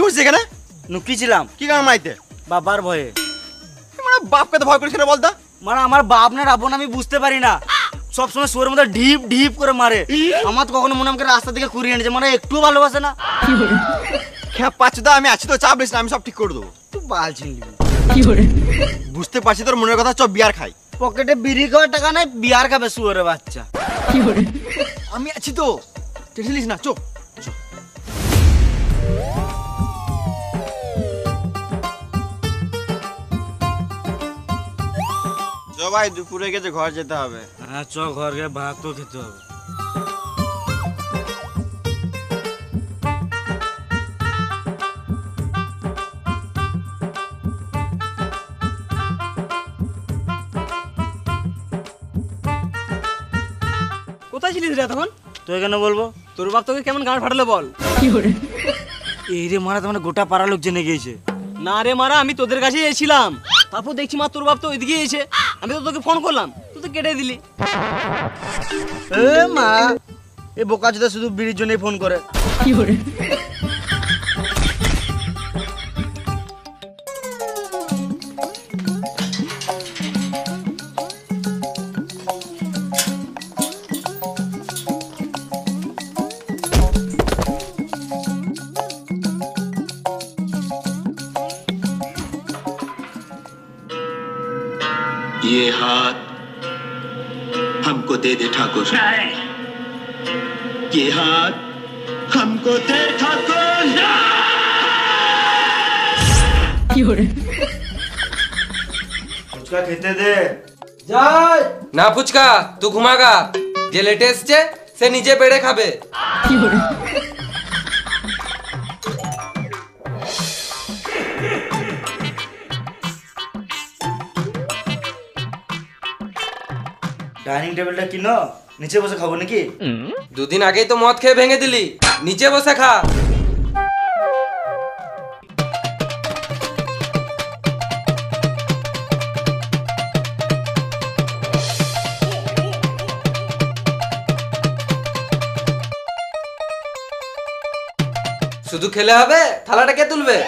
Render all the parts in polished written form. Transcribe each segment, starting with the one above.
করছিস এখানে? নুকিছিলাম। কি কারণ মাইতে? বাবার ভয়ে। মানে বাপকে তো ভয় করিস না বলতো? মানে আমার বাপ না রাবণ আমি বুঝতে পারি না, সবসময় শুয়োরের মধ্যে ঢিপ ঢিপ করে মারে। আমার তো কখনো মনে আমাকে রাস্তা থেকে কুড়িয়ে এনেছে, মানে একটু ভালোবাসে না। খেপ পাচ্ছি তো, আমি আছি তো, চাপ নিস না, আমি সব ঠিক করে দেবো। তুই বাল ছিনবি। বুঝতে পারছি তোর মনের কথা, চ বিয়ার খাই। পকেটে বিড়ি খাওয়ার টাকা নাই, বিয়ার খাবে শুয়োরের বাচ্চা। আমি আছি তো, টেনশন নিস না, চো। ভাই দুপুরে গেছে, ঘর যেতে হবে। হ্যাঁ চ, ঘর গিয়ে ভাত তো খেতে হবে। কোথায় ছিলিস রে তখন? তুই কেন বলবো? তোর বাপ তোকে কেমন গান ফাটালো বল। এই রে মারা, তোমার গোটা পাড়া লোক জেনে গিয়েছে। না রে মারা, আমি তোদের কাছেই এসেছিলাম, তারপর দেখছি মা তোর বাপ তো ওইদিকে এসে, আমি তো তোকে ফোন করলাম, তুই তো কেটে দিলি। এ মা, এ বোকা চোদা শুধু বিড়ির জন্যই ফোন করে। ये हाथ हमको दे दे ठाकुर, ये हाथ हमको दे ठाकुर। ফুচকা খেতে দে। যাই না ফুচকা, তুই ঘুমাগা। যে লেটে এসছে সে নিজে বেড়ে খাবে। ডাইনিং টেবিলটা কিনো, নিচে বসে খাবো নাকি? দুদিন আগেই তো মদ খেয়ে ভেঙে দিলি, নিচে বসে খা। শুধু খেলে হবে? থালাটা কে তুলবে?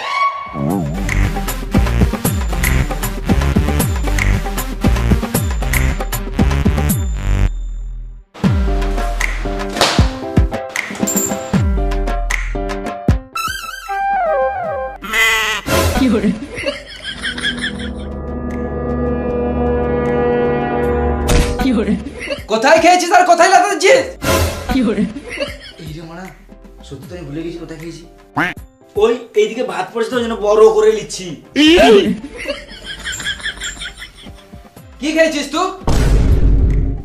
কোথায় খেয়েছিস আর কোথায় লাগাচ্ছিস? এই রে মারা, সত্যি তো আমি ভুলে গেছি কোথায় খেয়েছি। ওই এইদিকে ভাত পড়েছে তো, ওই জন্য বড় করে নিচ্ছি। কি খেয়েছিস তুই?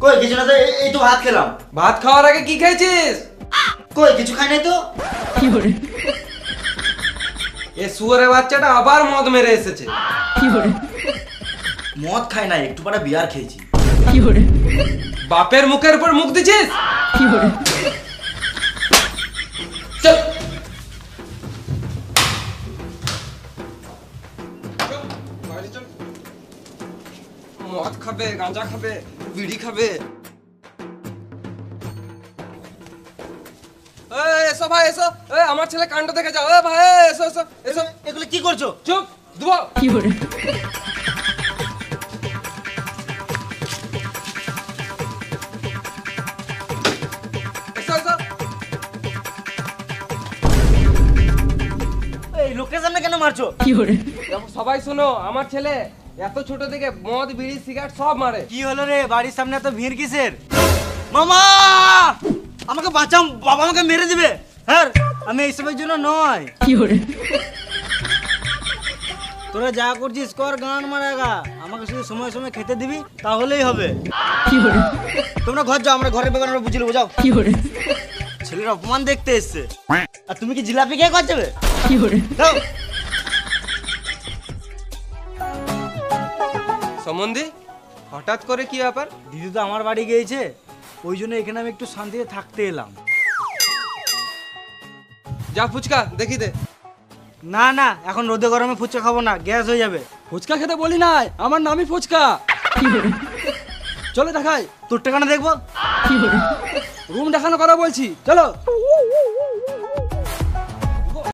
কই কিছু না তো, এই তো ভাত খেলাম। ভাত খাওয়ার আগে কি খেয়েছিস? কই কিছু খাই নাই তো। এ শুয়োরের বাচ্চাটা আবার মদ মেরে এসেছে। মদ খাই নাই, একটু পরে বিয়ার খেয়েছি। বাপের মুখের উপর মুখ দিছিস? চল মদ খাবে, গাঁজা খাবে, বিড়ি খাবে। এসো ভাই এসো, আমার ছেলে কাণ্ড দেখে যাও। ভাই এসো এসো এসো। এগুলো কি করছো? চুপ দুবো। এই লোকের সামনে কেন মারছো? সবাই শোনো, আমার ছেলে এত ছোট থেকে মদ বিড়ি সিগারেট সব মারে। কি হলো রে, বাড়ির সামনে এত ভিড় কিসের? মামা আমাকে বাঁচাও, বাবা আমাকে মেরে দিবে। হ্যাঁ আমি এইসবের জন্য নয়। তোরা যা করছিস কর, গান মারাগা, আমাকে শুধু সময় সময় খেতে দিবি তাহলেই হবে। তোমরা ঘর যাও, আমরা ঘরের ব্যাপারে বুঝে নেবো, যাও। ছেলের অপমান দেখতে এসছে, আর তুমি কি জিলাপি খেয়ে ঘর যাবে? যাও। সম্বন্ধে হঠাৎ করে কি ব্যাপার? দিদি তো আমার বাড়ি গিয়েছে, ওই জন্য এখানে আমি একটু শান্তিতে থাকতে এলাম। যা ফুচকা দেখি দে। না না, এখন রোদে গরমে ফুচকা খাবো না, গ্যাস হয়ে যাবে। ফুচকা খেতে বলি নাই, আমার নামই ফুচকা। চলো দেখাই। তোর টাকাটা দেখবো। রুম দেখানো কথা বলছি, চলো।